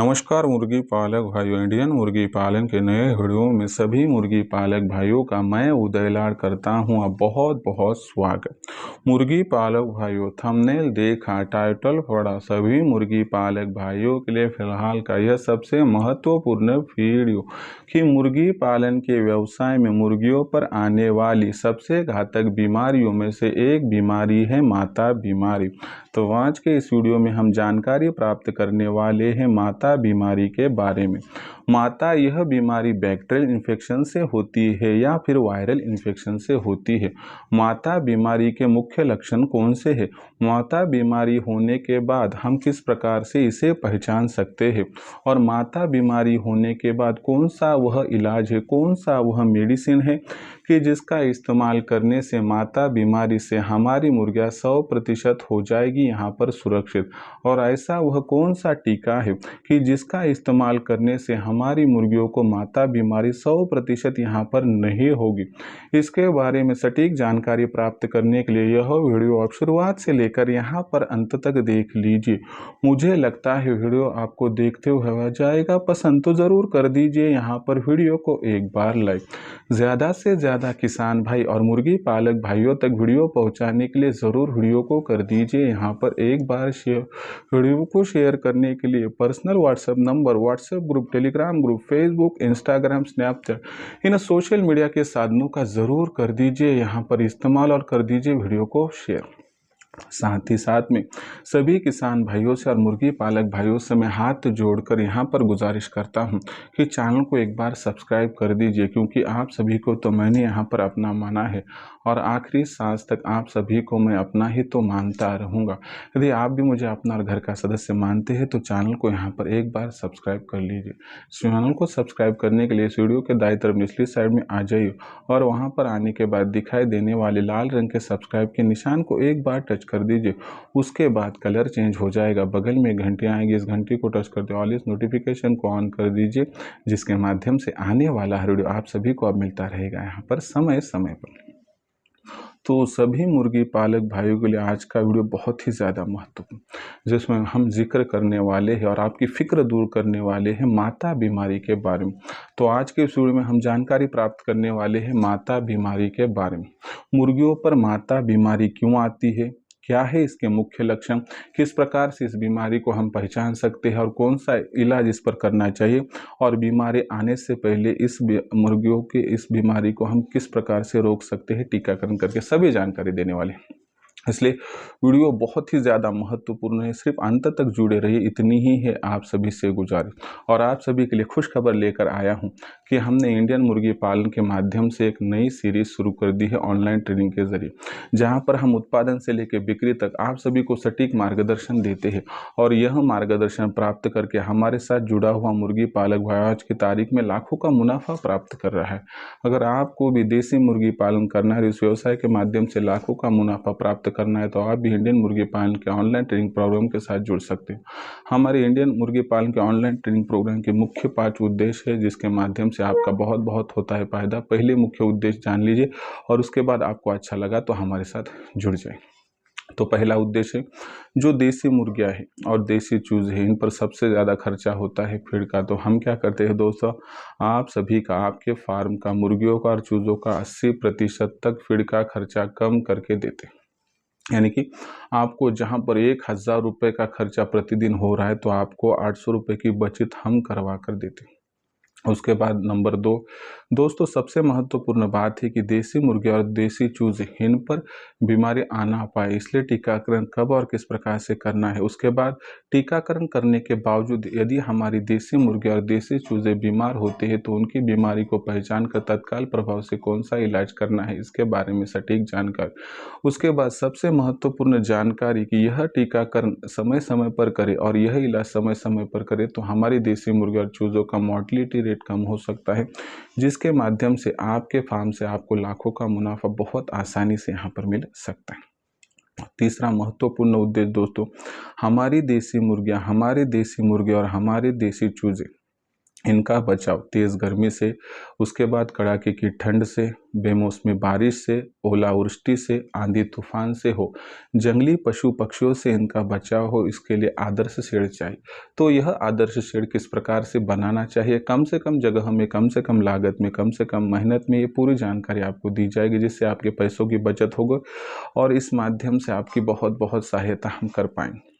नमस्कार मुर्गी पालक भाइयों, इंडियन मुर्गी पालन के नए वीडियो में सभी मुर्गी पालक भाइयों का मैं उदय लाड करता हूं। अब बहुत बहुत स्वागत। मुर्गी पालक भाइयों, थंबनेल देखा, टाइटल पढ़ा, सभी मुर्गी पालक भाइयों के लिए फिलहाल का यह सबसे महत्वपूर्ण वीडियो कि मुर्गी पालन के व्यवसाय में मुर्गियों पर आने वाली सबसे घातक बीमारियों में से एक बीमारी है माता बीमारी। तो आज के इस वीडियो में हम जानकारी प्राप्त करने वाले हैं माता बीमारी के बारे में। माता यह बीमारी बैक्टीरियल इन्फेक्शन से होती है या फिर वायरल इन्फेक्शन से होती है। माता बीमारी के मुख्य लक्षण कौन से हैं? माता बीमारी होने के बाद हम किस प्रकार से इसे पहचान सकते हैं और माता बीमारी होने के बाद कौन सा वह इलाज है, कौन सा वह मेडिसिन है कि जिसका इस्तेमाल करने से माता बीमारी से हमारी मुर्गियाँ 100% हो जाएगी यहाँ पर सुरक्षित, और ऐसा वह कौन सा टीका है कि जिसका इस्तेमाल करने से हमारी मुर्गियों को माता बीमारी 100% यहाँ पर नहीं होगी। इसके बारे में सटीक जानकारी प्राप्त करने के लिए यह वीडियो आप शुरुआत से लेकर यहाँ पर अंत तक देख लीजिए। मुझे लगता है वीडियो आपको देखते हुए आ जाएगा पसंद, तो ज़रूर कर दीजिए यहाँ पर वीडियो को एक बार लाइक। ज़्यादा से ज़्यादा किसान भाई और मुर्गी पालक भाइयों तक वीडियो पहुँचाने के लिए ज़रूर वीडियो को कर दीजिए यहाँ पर एक बार शेयर। वीडियो को शेयर करने के लिए personal WhatsApp number, WhatsApp group, Telegram group, Facebook, Instagram, Snapchat इन सोशल मीडिया के साधनों का ज़रूर कर दीजिए यहाँ पर इस्तेमाल और कर दीजिए वीडियो को शेयर। साथ ही साथ में सभी किसान भाइयों से और मुर्गी पालक भाइयों से मैं हाथ जोड़कर यहाँ पर गुजारिश करता हूँ कि चैनल को एक बार सब्सक्राइब कर दीजिए, क्योंकि आप सभी को तो मैंने यहाँ पर अपना माना है और आखिरी सांस तक आप सभी को मैं अपना ही तो मानता रहूँगा। यदि आप भी मुझे अपना घर का सदस्य मानते हैं तो चैनल को यहाँ पर एक बार सब्सक्राइब कर लीजिए। चैनल को सब्सक्राइब करने के लिए इस वीडियो के दाईं तरफ निचली साइड में आ जाइए और वहाँ पर आने के बाद दिखाई देने वाले लाल रंग के सब्सक्राइब के निशान को एक बार टच कर दीजिए। उसके बाद कलर चेंज हो जाएगा, बगल में घंटी आएगी, इस घंटी को टच करते ऑल इस नोटिफिकेशन को ऑन कर दीजिए, जिसके माध्यम से आने वाला वीडियो आप सभी को अब मिलता रहेगा यहाँ पर समय समय पर। तो सभी मुर्गी पालक भाइयों के लिए आज का वीडियो बहुत ही ज़्यादा महत्वपूर्ण, जिसमें हम जिक्र करने वाले हैं और आपकी फ़िक्र दूर करने वाले हैं माता बीमारी के बारे में। तो आज के इस वीडियो में हम जानकारी प्राप्त करने वाले हैं माता बीमारी के बारे में। मुर्गियों पर माता बीमारी क्यों आती है, क्या है इसके मुख्य लक्षण, किस प्रकार से इस बीमारी को हम पहचान सकते हैं और कौन सा इलाज इस पर करना चाहिए, और बीमारी आने से पहले इस मुर्गियों के इस बीमारी को हम किस प्रकार से रोक सकते हैं टीकाकरण करके, सभी जानकारी देने वाले हैं। इसलिए वीडियो बहुत ही ज़्यादा महत्वपूर्ण है, सिर्फ अंत तक जुड़े रहिए, इतनी ही है आप सभी से गुजारिश। और आप सभी के लिए खुश खबर लेकर आया हूं कि हमने इंडियन मुर्गी पालन के माध्यम से एक नई सीरीज शुरू कर दी है ऑनलाइन ट्रेनिंग के जरिए, जहां पर हम उत्पादन से लेकर बिक्री तक आप सभी को सटीक मार्गदर्शन देते हैं। और यह मार्गदर्शन प्राप्त करके हमारे साथ जुड़ा हुआ मुर्गी पालक भाई आज की तारीख में लाखों का मुनाफा प्राप्त कर रहा है। अगर आपको भी देसी मुर्गी पालन करना है, इस व्यवसाय के माध्यम से लाखों का मुनाफा प्राप्त करना है, तो आप भी इंडियन मुर्गी पालन के ऑनलाइन ट्रेनिंग प्रोग्राम के साथ जुड़ सकते हैं। हमारे इंडियन मुर्गी पालन के ऑनलाइन ट्रेनिंग प्रोग्राम के मुख्य 5 उद्देश्य है, जिसके माध्यम से आपका बहुत बहुत होता है फायदा। पहले मुख्य उद्देश्य जान लीजिए और उसके बाद आपको अच्छा लगा तो हमारे साथ जुड़ जाए। तो पहला उद्देश्य, जो देसी मुर्गियाँ हैं और देसी चूजे हैं, इन पर सबसे ज़्यादा खर्चा होता है फीड का। तो हम क्या करते हैं दोस्तों, आप सभी का, आपके फार्म का, मुर्गियों का और चूज़ों का 80% तक फीड का खर्चा कम करके देते हैं। यानी कि आपको जहां पर 1000 रुपये का खर्चा प्रतिदिन हो रहा है, तो आपको 800 रुपये की बचत हम करवा कर देते हैं। उसके बाद नंबर 2 दोस्तों, सबसे महत्वपूर्ण बात है कि देसी मुर्गे और देसी चूजे, इन पर बीमारी आना पाए, इसलिए टीकाकरण कब और किस प्रकार से करना है। उसके बाद टीकाकरण करने के बावजूद यदि हमारी देसी मुर्गे और देसी चूजे बीमार होते हैं, तो उनकी बीमारी को पहचान कर तत्काल प्रभाव से कौन सा इलाज करना है, इसके बारे में सटीक जानकारी। उसके बाद सबसे महत्वपूर्ण जानकारी कि यह टीकाकरण समय समय पर करें और यह इलाज समय समय पर करें, तो हमारी देसी मुर्गे और चूज़ों का मॉर्टलिटी रेट कम हो सकता है, जिसके माध्यम से आपके फार्म से आपको लाखों का मुनाफा बहुत आसानी से यहाँ पर मिल सकता है। तीसरा महत्वपूर्ण उद्देश्य दोस्तों, हमारी देसी मुर्गियाँ, हमारे देसी मुर्गे और हमारे देसी चूजे इनका बचाव तेज़ गर्मी से, उसके बाद कड़ाके की ठंड से, बेमौसमी बारिश से, ओलावृष्टि से, आंधी तूफान से हो, जंगली पशु पक्षियों से इनका बचाव हो, इसके लिए आदर्श शेड चाहिए। तो यह आदर्श शेड किस प्रकार से बनाना चाहिए, कम से कम जगह में, कम से कम लागत में, कम से कम मेहनत में, ये पूरी जानकारी आपको दी जाएगी, जिससे आपके पैसों की बचत होगी और इस माध्यम से आपकी बहुत बहुत सहायता हम कर पाएंगे।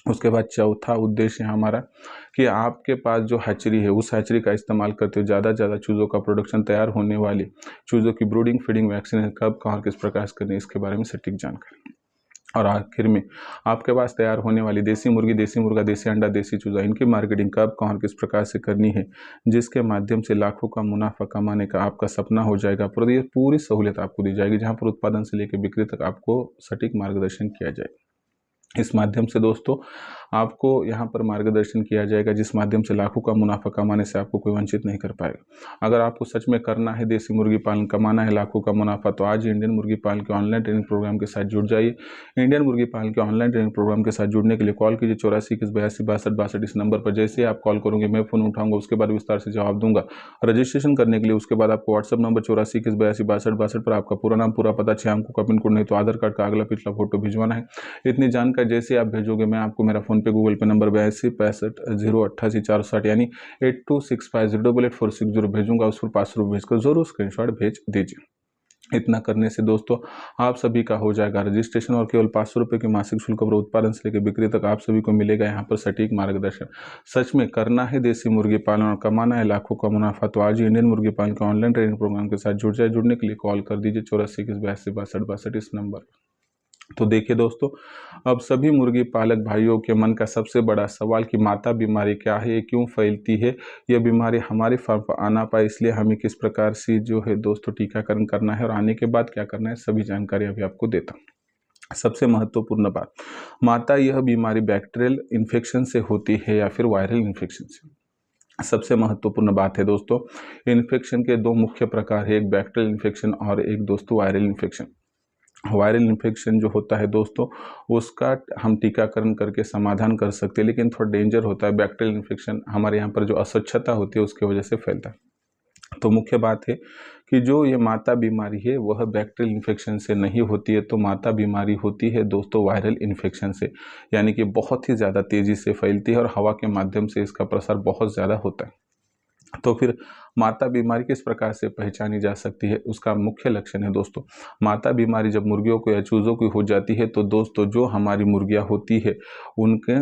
उसके बाद चौथा उद्देश्य है हमारा कि आपके पास जो हैचरी है उस हैचरी का इस्तेमाल करते हुए ज़्यादा से ज़्यादा चूज़ों का प्रोडक्शन, तैयार होने वाली चूज़ों की ब्रूडिंग, फीडिंग, वैक्सीन कब, कहाँ, किस प्रकार से करनी है, इसके बारे में सटीक जानकारी। और आखिर में आपके पास तैयार होने वाली देसी मुर्गी, देसी मुर्गा, देसी अंडा, देसी चूज़ा, इनकी मार्केटिंग कब, कहाँ और किस प्रकार से करनी है, जिसके माध्यम से लाखों का मुनाफा कमाने का आपका सपना हो जाएगा। पूरी सहूलियत आपको दी जाएगी, जहाँ पर उत्पादन से लेकर बिक्री तक आपको सटीक मार्गदर्शन किया जाएगा। इस माध्यम से दोस्तों आपको यहाँ पर मार्गदर्शन किया जाएगा, जिस माध्यम से लाखों का मुनाफा कमाने से आपको कोई वंचित नहीं कर पाएगा। अगर आपको सच में करना है देसी मुर्गी पालन, कमाना है लाखों का मुनाफा, तो आज इंडियन मुर्गी पालन के ऑनलाइन ट्रेनिंग प्रोग्राम के साथ जुड़ जाइए। इंडियन मुर्गी पालन के ऑनलाइन ट्रेनिंग प्रोग्राम के साथ जुड़ने के लिए कॉल कीजिए 84 21 82 62 62। इस नंबर पर जैसे आप कॉल करोगे मैं फ़ोन उठाऊंगा, उसके बाद विस्तार से जवाब दूंगा। रजिस्ट्रेशन करने के लिए उसके बाद आपको व्हाट्सअप नंबर 84 21 82 62 62 पर आपका पूरा नाम, पूरा पता, 6 अंकों का पिन कोड, नहीं तो आधार कार्ड का अगला पिछला फोटो भिजवाना है। इतनी जानकारी जैसे आप भेजोगे, मैं आपको मेरा फोन पे, गूगल पे नंबर 82 65 088 460 यानी 8265088460 भेजूंगा। उस पर 500 रुपये भेजकर जरूर स्क्रीनशॉट भेज दीजिए। इतना करने से दोस्तों आप सभी का हो जाएगा रजिस्ट्रेशन और केवल 500 रुपये के मासिक शुल्क पर उत्पादन से लेकर बिक्री तक आप सभी को मिलेगा यहाँ पर सटीक मार्गदर्शन। सच में करना है देसी मुर्गी पालन और कमाना है लाखों का मुनाफा, तो आज ही इंडियन मुर्गी पालन के ऑनलाइन ट्रेनिंग प्रोग्राम के साथ जुड़ जाए। जुड़ने के लिए कॉल कर दीजिए 84 21 82 62 62 इस नंबर। तो देखिए दोस्तों, अब सभी मुर्गी पालक भाइयों के मन का सबसे बड़ा सवाल कि माता बीमारी क्या है, ये क्यों फैलती है, यह बीमारी हमारे फार्म पर आना पाए, इसलिए हमें किस प्रकार से जो है दोस्तों टीकाकरण करना है और आने के बाद क्या करना है, सभी जानकारी अभी आपको देता हूँ। सबसे महत्वपूर्ण बात, माता यह बीमारी बैक्टीरियल इन्फेक्शन से होती है या फिर वायरल इन्फेक्शन से। सबसे महत्वपूर्ण बात है दोस्तों, इन्फेक्शन के दो मुख्य प्रकार है, एक बैक्टीरियल इन्फेक्शन और एक दोस्तों वायरल इन्फेक्शन। वायरल इन्फेक्शन जो होता है दोस्तों, उसका हम टीकाकरण करके समाधान कर सकते हैं, लेकिन थोड़ा डेंजर होता है। बैक्टीरियल इन्फेक्शन हमारे यहाँ पर जो अस्वच्छता होती है उसकी वजह से फैलता है। तो मुख्य बात है कि जो ये माता बीमारी है वह बैक्टीरियल इन्फेक्शन से नहीं होती है, तो माता बीमारी होती है दोस्तों वायरल इन्फेक्शन से, यानी कि बहुत ही ज़्यादा तेज़ी से फैलती है और हवा के माध्यम से इसका प्रसार बहुत ज़्यादा होता है। तो फिर माता बीमारी किस प्रकार से पहचानी जा सकती है, उसका मुख्य लक्षण है दोस्तों, माता बीमारी जब मुर्गियों को या चूज़ों की हो जाती है तो दोस्तों जो हमारी मुर्गियां होती है उनके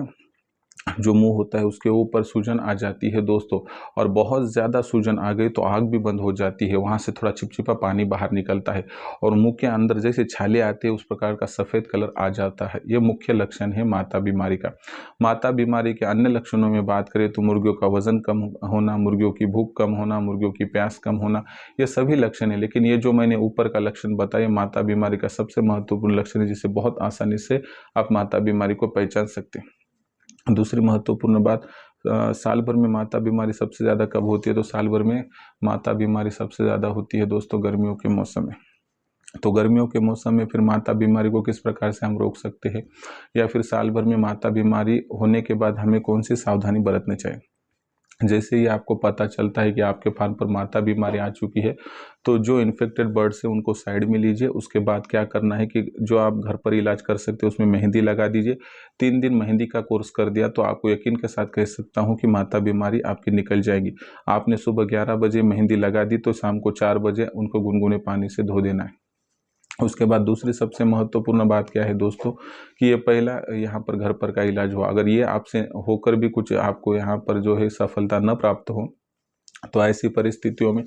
जो मुंह होता है उसके ऊपर सूजन आ जाती है दोस्तों, और बहुत ज़्यादा सूजन आ गई तो आग भी बंद हो जाती है, वहाँ से थोड़ा चिपचिपा पानी बाहर निकलता है और मुंह के अंदर जैसे छाले आते हैं उस प्रकार का सफ़ेद कलर आ जाता है। ये मुख्य लक्षण है माता बीमारी का। माता बीमारी के अन्य लक्षणों में बात करें तो मुर्गियों का वजन कम होना, मुर्गियों की भूख कम होना, मुर्गियों की प्यास कम होना, ये सभी लक्षण है। लेकिन ये जो मैंने ऊपर का लक्षण बताया माता बीमारी का सबसे महत्वपूर्ण लक्षण है, जिसे बहुत आसानी से आप माता बीमारी को पहचान सकते हैं। दूसरी महत्वपूर्ण बात, साल भर में माता बीमारी सबसे ज़्यादा कब होती है, तो साल भर में माता बीमारी सबसे ज़्यादा होती है दोस्तों गर्मियों के मौसम में। तो गर्मियों के मौसम में फिर माता बीमारी को किस प्रकार से हम रोक सकते हैं, या फिर साल भर में माता बीमारी होने के बाद हमें कौन सी सावधानी बरतनी चाहिए। जैसे ही आपको पता चलता है कि आपके फार्म पर माता बीमारी आ चुकी है, तो जो इन्फेक्टेड बर्ड्स है उनको साइड में लीजिए। उसके बाद क्या करना है कि जो आप घर पर इलाज कर सकते हो उसमें मेहंदी लगा दीजिए। 3 दिन मेहंदी का कोर्स कर दिया तो आपको यकीन के साथ कह सकता हूँ कि माता बीमारी आपकी निकल जाएगी। आपने सुबह 11 बजे मेहंदी लगा दी तो शाम को 4 बजे उनको गुनगुने पानी से धो देना है। उसके बाद दूसरी सबसे महत्वपूर्ण बात क्या है दोस्तों, कि ये पहला यहाँ पर घर पर का इलाज हुआ। अगर ये आपसे होकर भी कुछ आपको यहाँ पर जो है सफलता न प्राप्त हो, तो ऐसी परिस्थितियों में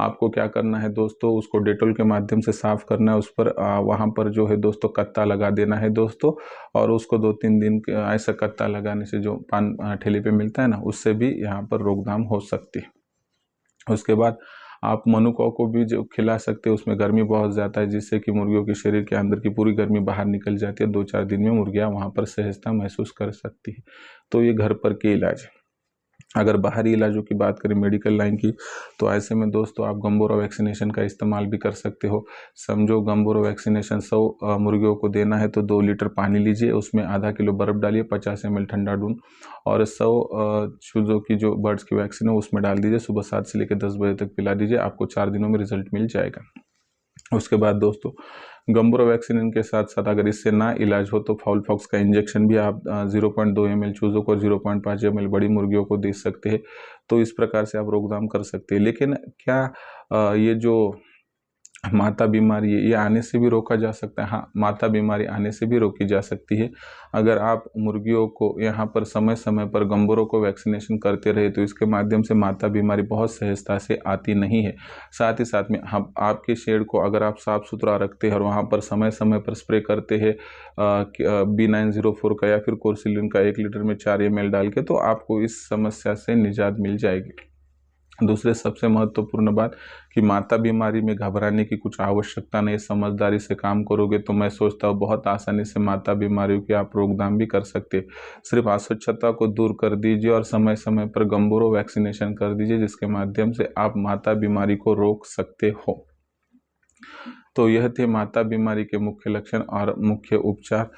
आपको क्या करना है दोस्तों, उसको डेटॉल के माध्यम से साफ़ करना है। उस पर वहाँ पर जो है दोस्तों कत्ता लगा देना है दोस्तों, और उसको 2-3 दिन ऐसा कत्ता लगाने से जो पान ठेले पे मिलता है ना, उससे भी यहाँ पर रोकथाम हो सकती है। उसके बाद आप मनुक्कों को भी जो खिला सकते हैं, उसमें गर्मी बहुत ज़्यादा है, जिससे कि मुर्गियों के शरीर के अंदर की पूरी गर्मी बाहर निकल जाती है। 2-4 दिन में मुर्गियाँ वहाँ पर सहजता महसूस कर सकती है। तो ये घर पर के इलाज है। अगर बाहरी इलाजों की बात करें मेडिकल लाइन की, तो ऐसे में दोस्तों आप गम्बोरा वैक्सीनेशन का इस्तेमाल भी कर सकते हो। समझो गम्बोरा वैक्सीनेशन 100 मुर्गियों को देना है तो 2 लीटर पानी लीजिए, उसमें आधा किलो बर्फ़ डालिए, 50 ml ठंडा दूध और 100 चूज़ों की जो बर्ड्स की वैक्सीन है उसमें डाल दीजिए। सुबह 7 से लेकर 10 बजे तक पिला दीजिए, आपको 4 दिनों में रिजल्ट मिल जाएगा। उसके बाद दोस्तों गम्बोरा वैक्सीन के साथ साथ अगर इससे ना इलाज हो तो फाउल पॉक्स का इंजेक्शन भी आप 0.2 ml चूज़ों को और 0.5 ml बड़ी मुर्गियों को दे सकते हैं। तो इस प्रकार से आप रोकथाम कर सकते हैं। लेकिन क्या ये जो माता बीमारी ये आने से भी रोका जा सकता है? हाँ, माता बीमारी आने से भी रोकी जा सकती है। अगर आप मुर्गियों को यहाँ पर समय-समय पर गम्बोरों को वैक्सीनेशन करते रहे तो इसके माध्यम से माता बीमारी बहुत सहजता से आती नहीं है। साथ ही साथ में हम आपके शेड को अगर आप साफ-सुथरा रखते हैं और वहाँ पर समय-समय पर स्प्रे करते हैं B904 का या फिर कोर्सिलिन का 1 लीटर में 4 ml डाल के, तो आपको इस समस्या से निजात मिल जाएगी। दूसरे सबसे महत्वपूर्ण बात कि माता बीमारी में घबराने की कुछ आवश्यकता नहीं, समझदारी से काम करोगे तो मैं सोचता हूँ बहुत आसानी से माता बीमारियों की आप रोकथाम भी कर सकते। सिर्फ अस्वच्छता को दूर कर दीजिए और समय समय पर गम्बोरा वैक्सीनेशन कर दीजिए, जिसके माध्यम से आप माता बीमारी को रोक सकते हो। तो यह थे माता बीमारी के मुख्य लक्षण और मुख्य उपचार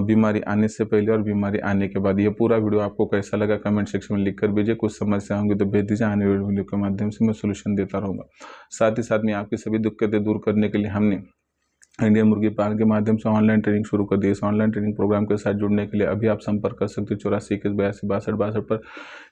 बीमारी आने से पहले और बीमारी आने के बाद। यह पूरा वीडियो आपको कैसा लगा कमेंट सेक्शन में लिख कर भेजिए। कुछ समस्या होंगी तो भेज दीजिए, आने वाले वीडियो के माध्यम से मैं सोल्यूशन देता रहूँगा। साथ ही साथ में आपकी सभी दिक्कतें दूर करने के लिए हमने इंडियन मुर्गी पालन के माध्यम से ऑनलाइन ट्रेनिंग शुरू कर दी। इस ऑनलाइन ट्रेनिंग प्रोग्राम के साथ जुड़ने के लिए अभी आप संपर्क कर सकते हो 84 21 82 62 पर।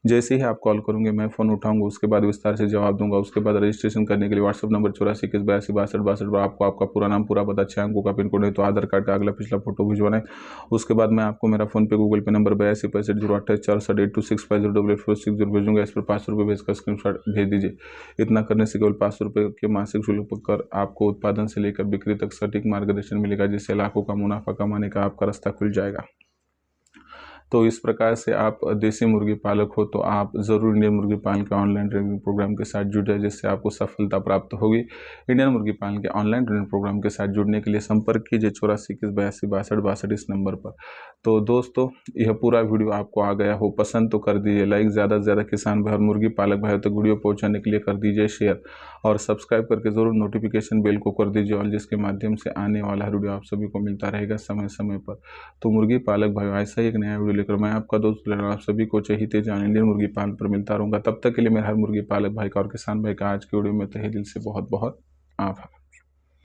जैसे ही आप कॉल करोगे मैं फ़ोन उठाऊंगा, उसके बाद विस्तार से जवाब दूंगा। उसके बाद रजिस्ट्रेशन करने के लिए व्हाट्सअप नंबर 84 21 82 62 पर आपको आपका पूरा नाम, पूरा पता, 6 अंकों का पिन कोड है तो आधार कार्ड का अगला पिछला फोटो भिजवाना है। उसके बाद मैं आपको मेरा फोन पे गूगल पे नंबर 82 65 028 64 8265 भेजूंगा। इस पर 500 रुपये भेजकर स्क्रीनशॉट भेज दीजिए। इतना करने से केवल 500 रुपये के मासिक शुल्क पर आपको उत्पादन से लेकर बिक्री तक सटीक मार्गदर्शन मिलेगा, जिससे लाखों का मुनाफा कमाने का आपका रास्ता खुल जाएगा। तो इस प्रकार से आप देसी मुर्गी पालक हो तो आप ज़रूर इंडियन मुर्गी पालन के ऑनलाइन ट्रेनिंग प्रोग्राम के साथ जुड़ जाए, जिससे आपको सफलता प्राप्त होगी। इंडियन मुर्गी पालन के ऑनलाइन ट्रेनिंग प्रोग्राम के साथ जुड़ने के लिए संपर्क कीजिए 84 21 82 62 62 इस नंबर पर। तो दोस्तों यह पूरा वीडियो आपको आ गया हो, पसंद तो कर दीजिए लाइक, ज़्यादा से ज़्यादा किसान भाई और मुर्गी पालक भाई तक वीडियो पहुँचाने के लिए कर दीजिए शेयर और सब्सक्राइब करके ज़रूर नोटिफिकेशन बेल को कर दीजिए, और जिसके माध्यम से आने वाला वीडियो आप सभी को मिलता रहेगा समय समय पर। तो मुर्गी पालक भाई ऐसा ही एक नया वीडियो लेकर मैं आपका दोस्त आप सभी को चाहते जान इंडियन मुर्गी पालन पर मिलता रहूँगा। तब तक के लिए मेरे हर मुर्गी पालक भाई का और किसान भाई का आज के वीडियो में तहे दिल से बहुत बहुत आभार।